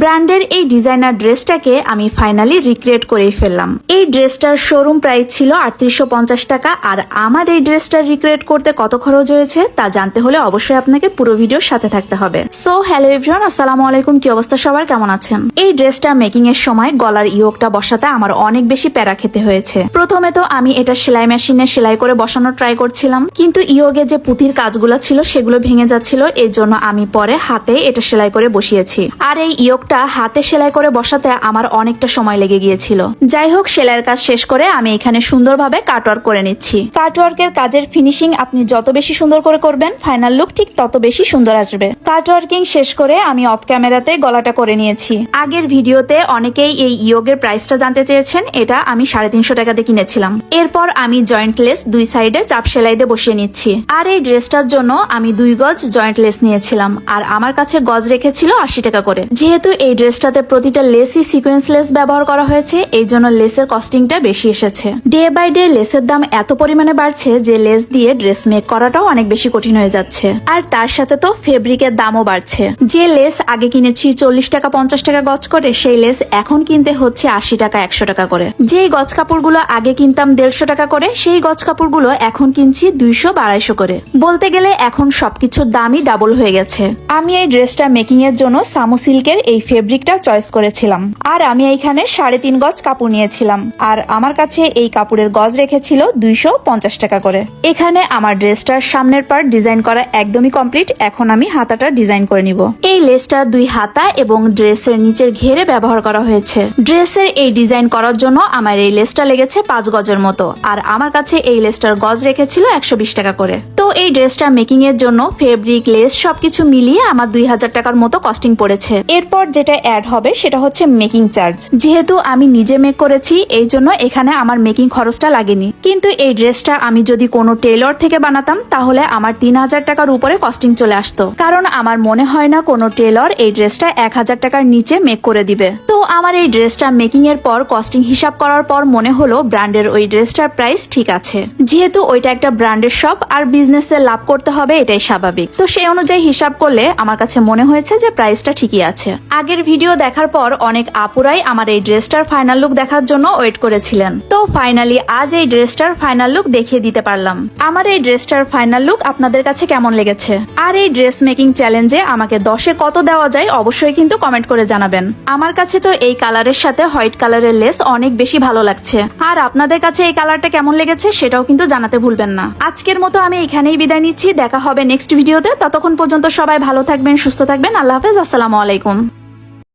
ব্র্যান্ডের এই ডিজাইনার ড্রেসটাকে আমি ফাইনালি রিক্রিয়েট করেই ফেললাম। এই ড্রেসটার শোরুম প্রাইস ছিল 3850 টাকা, আর আমার এই ড্রেসটা রিক্রিয়েট করতে কত খরচ হয়েছে তা জানতে হলে অবশ্যই আপনাকে পুরো ভিডিওর সাথে থাকতে হবে। সো হ্যালো এভরিওয়ান, আসসালামু আলাইকুম। কি অবস্থা সবার, কেমন আছেন? এই ড্রেসটা মেকিং এর সময় গলার ইয়োগটা বসাতে আমার অনেক বেশি প্যারা খেতে হয়েছে। প্রথমে তো আমি এটা সেলাই মেশিনে সেলাই করে বসানোর ট্রাই করছিলাম, কিন্তু ইয়োগে যে পুঁতির কাজগুলো ছিল সেগুলো ভেঙে যাচ্ছিল, এই জন্য আমি পরে হাতে এটা সেলাই করে বসিয়েছি। আর এই ইয়োগটা হাতে সেলাই করে বসাতে আমার অনেকটা সময় লেগে গিয়েছিল। যাই হোক, সেলাইয়ের কাজ শেষ করে আমি এখানে সুন্দরভাবে কাটওয়ার্ক করে নিচ্ছি। কাটওয়ার্কের কাজের ফিনিশিং আপনি যত বেশি সুন্দর করে করবেন, ফাইনাল লুক ঠিক তত বেশি সুন্দর আসবে। কাটওয়ার্কিং শেষ করে আমি অফ ক্যামেরাতে গলাটা করে নিয়েছি। আগের ভিডিওতে অনেকেই এই ইয়োগের প্রাইসটা জানতে চেয়েছেন, এটা আমি 350 টাকা দিয়ে কিনেছিলাম। এরপর আমি জয়েন্ট লেস দুই সাইডে চাপ সেলাই দিয়ে বসিয়ে নিচ্ছি। আর এই ড্রেসটার জন্য আমি 2 গজ জয়েন্ট লেস নিয়েছিলাম, আর আমার কাছে গজ রেখেছিল 80 টাকা করে। যেহেতু এই ড্রেসটাতে প্রতিটা লেসই সিকোয়েন্স লেস ব্যবহার করা হয়েছে, এই জন্য লেসের কস্টিংটা বেশি এসেছে। ডে বাই ডে লেসের দাম এত পরিমাণে বাড়ছে যে লেস দিয়ে ড্রেস মেক করাটাও অনেক বেশি কঠিন হয়ে যাচ্ছে। আর তার সাথে তো ফেব্রিকের দামও বাড়ছে। যে লেস আগে কিনেছি 40 টাকা 50 টাকা গজ করে, সেই লেস এখন কিনতে হচ্ছে 80 টাকা 100 টাকা করে। যে গজ কাপড়গুলো আগে কিনতাম 150 টাকা করে, সেই গজ কাপড়গুলো এখন কিনছি 200-250 করে। বলতে গেলে এখন সবকিছুর দামই ডাবল হয়ে গেছে। আমি এই ড্রেসটা মেকিং এর জন্য সামু সিল্কের এই ফেব্রিকটা চয়েস করেছিলাম, আর আমি এইখানে 3.5 গজ কাপড় নিয়েছিলাম, আর আমার কাছে এই কাপড়ের গজ রেখেছিল 250 টাকা করে। এখানে আমার ড্রেসটার সামনের পার্ট ডিজাইন করা একদমই কমপ্লিট। এখন আমি হাতাটা ডিজাইন করে নিব। এই লেসটা 2 হাতা এবং ড্রেসের নিচের ঘেরে ব্যবহার করা হয়েছে। ড্রেসের এই ডিজাইন করার জন্য আমার এই লেসটা লেগেছে 5 গজের মতো, আর আমার কাছে এই লেসটার গজ রেখেছিল 120 টাকা করে। তো এই ড্রেসটা মেকিং এর জন্য ফেব্রিক, লেস সবকিছু মিলিয়ে আমার 2000 টাকার মতো কস্টিং পড়েছে। এরপর যেটা অ্যাড হবে সেটা হচ্ছে মেকিং চার্জ। যেহেতু আমি নিজে মেক করেছি, এই জন্য এখানে আমার মেকিং খরচটা লাগেনি। কিন্তু এই ড্রেসটা আমি যদি কোনো টেলর থেকে বানাতাম তাহলে আমার 3000 টাকার উপরে কস্টিং চলে আসতো, কারণ আমার মনে হয় না কোনো টেলর এই ড্রেসটা 1000 টাকার নিচে মেক করে দিবে। তো আমার এই ড্রেসটা মেকিং এর পর কস্টিং হিসাব করার পর মনে হলো ব্র্যান্ডের ওই ড্রেসটার প্রাইস ঠিক আছে। যেহেতু ওইটা একটা ব্র্যান্ডের শপ আর বিজনেসে লাভ করতে হবে, এটাই স্বাভাবিক। তো সেই অনুযায়ী হিসাব করলে আমার কাছে মনে হয়েছে যে প্রাইসটা ঠিকই আছে। আগের ভিডিও দেখার পর অনেক আপুরাই আমার এই ড্রেসটার ফাইনাল লুক দেখার জন্য ওয়েট করেছিলেন। তো ফাইনালি আজ এই ড্রেসটার ফাইনাল লুক দেখিয়ে দিতে পারলাম। আমার এই ড্রেসটার ফাইনাল লুক আপনাদের কাছে কেমন লেগেছে? আর এই ড্রেস মেকিং চ্যালেঞ্জে আমাকে 10-এ কত দেওয়া যায় অবশ্যই কিন্তু কমেন্ট করে জানাবেন। আমার কাছে তো এই কালারের সাথে হোয়াইট কালারের লেস অনেক বেশি ভালো লাগছে, আর আপনাদের কাছে এই কালারটা কেমন লেগেছে সেটাও কিন্তু জানাতে ভুলবেন না। আজকের মতো আমি এখানেই বিদায় নিচ্ছি। দেখা হবে নেক্সট ভিডিওতে। ততক্ষণ পর্যন্ত সবাই ভালো থাকবেন, সুস্থ থাকবেন। আল্লাহ হাফেজ, আসসালামু আলাইকুম।